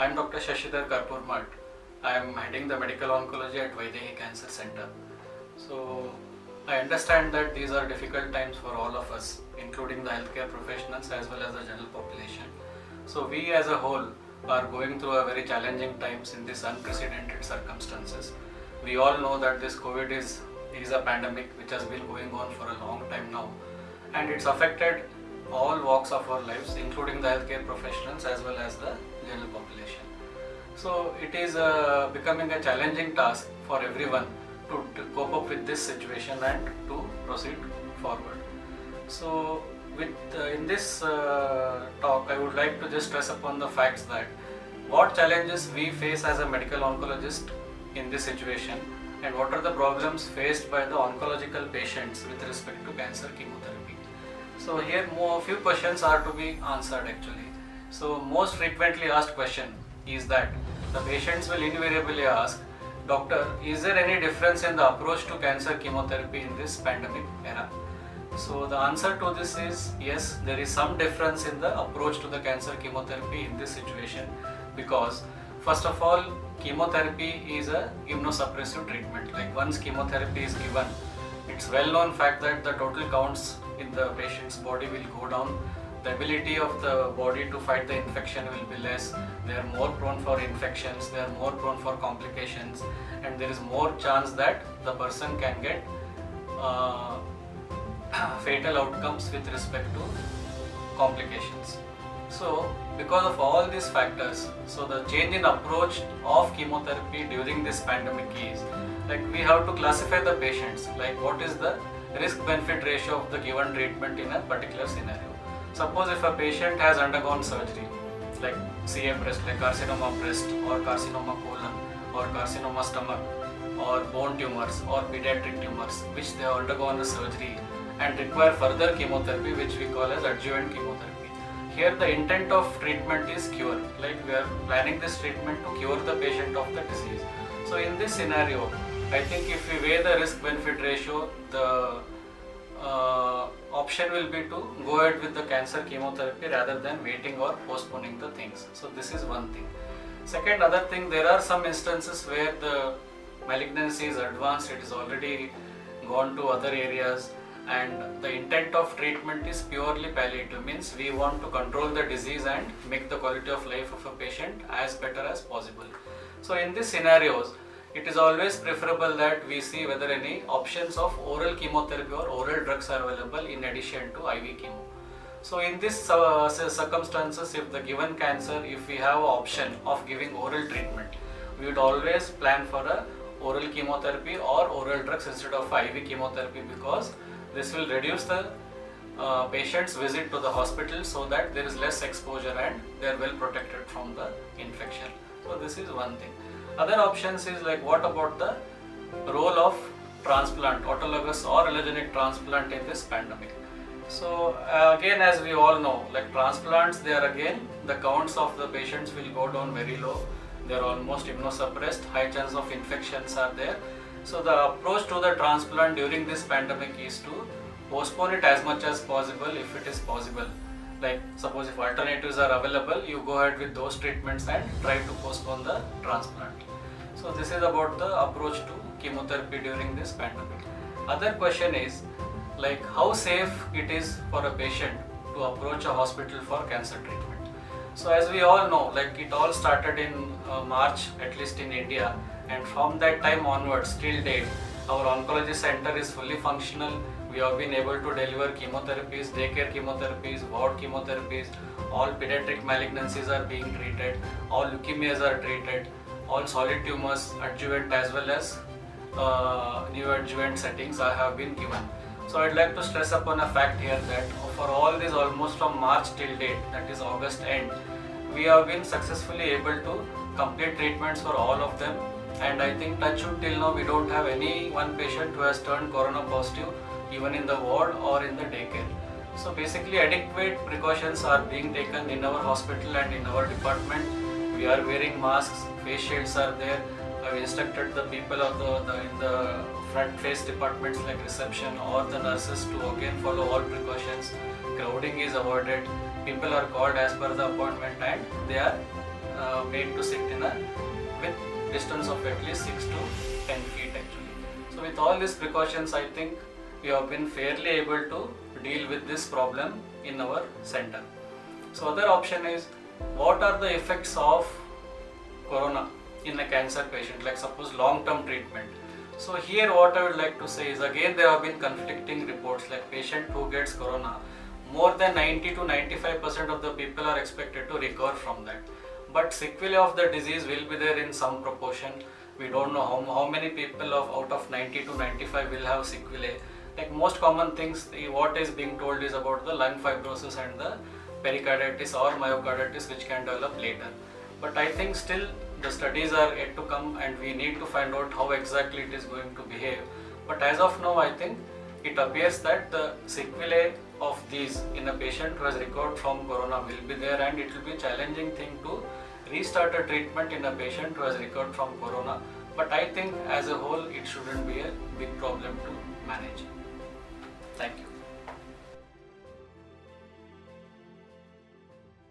I'm Dr. Shashidhar Karpurmat. I am heading the medical oncology at Vaidehi Cancer Center. So, I understand that these are difficult times for all of us, including the healthcare professionals as well as the general population. So, we as a whole are going through a very challenging times in these unprecedented circumstances. We all know that this COVID is a pandemic which has been going on for a long time now, and it's affected all walks of our lives, including the healthcare professionals as well as the general population. So it is becoming a challenging task for everyone to cope up with this situation and to proceed forward. So in this talk, I would like to just stress upon the facts that what challenges we face as a medical oncologist in this situation, and what are the problems faced by the oncological patients with respect to cancer chemotherapy. So here a few questions are to be answered actually. So most frequently asked question is that the patients will invariably ask, Doctor, is there any difference in the approach to cancer chemotherapy in this pandemic era? So the answer to this is yes, there is some difference in the approach to the cancer chemotherapy in this situation, because first of all, chemotherapy is a immunosuppressive treatment. Like once chemotherapy is given, it's well known fact that the total counts in the patient's body will go down. The ability of the body to fight the infection will be less. They are more prone for infections, they are more prone for complications, and there is more chance that the person can get fatal outcomes with respect to complications. So because of all these factors, so the change in approach of chemotherapy during this pandemic is like we have to classify the patients, like what is the risk benefit ratio of the given treatment in a particular scenario. Suppose if a patient has undergone surgery like CA breast, like carcinoma breast or carcinoma colon or carcinoma stomach or bone tumors or pediatric tumors which they have undergone a surgery and require further chemotherapy, which we call as adjuvant chemotherapy. Here the intent of treatment is cure, like we are planning this treatment to cure the patient of the disease. So in this scenario, I think if we weigh the risk benefit ratio, the option will be to go ahead with the cancer chemotherapy rather than waiting or postponing the things. So this is one thing. Second, other thing, there are some instances where the malignancy is advanced, it is already gone to other areas, and the intent of treatment is purely palliative, means we want to control the disease and make the quality of life of a patient as better as possible. So in these scenarios, it is always preferable that we see whether any options of oral chemotherapy or oral drugs are available in addition to IV chemo. So in this circumstances, if the given cancer, if we have an option of giving oral treatment, we would always plan for a oral chemotherapy or oral drugs instead of IV chemotherapy, because this will reduce the patient's visit to the hospital so that there is less exposure and they are well protected from the infection. So this is one thing. Other options is like what about the role of transplant, autologous or allogeneic transplant in this pandemic. So again, as we all know, like transplants, they are again, the counts of the patients will go down very low. They are almost immunosuppressed, high chance of infections are there. So the approach to the transplant during this pandemic is to postpone it as much as possible if it is possible. Like suppose if alternatives are available, you go ahead with those treatments and try to postpone the transplant. So this is about the approach to chemotherapy during this pandemic. Other question is like how safe it is for a patient to approach a hospital for cancer treatment. So as we all know, like it all started in March, at least in India, and from that time onwards till date, our oncology center is fully functional. We have been able to deliver chemotherapies, daycare chemotherapies, ward chemotherapies, all pediatric malignancies are being treated, all leukemias are treated, all solid tumors, adjuvant as well as neoadjuvant settings have been given. So I'd like to stress upon a fact here that for all these almost from March till date, that is August end, we have been successfully able to complete treatments for all of them, and I think touch wood till now we don't have any one patient who has turned corona positive even in the ward or in the daycare. So basically adequate precautions are being taken in our hospital and in our department. We are wearing masks, face shields are there. I've instructed the people of in the front face departments like reception or the nurses to again follow all precautions. Crowding is avoided. People are called as per the appointment and they are made to sit in a with distance of at least 6 to 10 feet actually. So with all these precautions, I think we have been fairly able to deal with this problem in our center. So other option is, what are the effects of corona in a cancer patient, like suppose long-term treatment. So here what I would like to say is, again there have been conflicting reports, like patient who gets corona, more than 90 to 95% of the people are expected to recover from that. But sequelae of the disease will be there in some proportion. We don't know how many people out of 90 to 95 will have sequelae. Like most common things, what is being told is about the lung fibrosis and the pericarditis or myocarditis, which can develop later. But I think still the studies are yet to come and we need to find out how exactly it is going to behave. But as of now, I think it appears that the sequelae of these in a patient who has recovered from corona will be there, and it will be a challenging thing to restart a treatment in a patient who has recovered from corona. But I think as a whole it shouldn't be a big problem to manage. Thank you.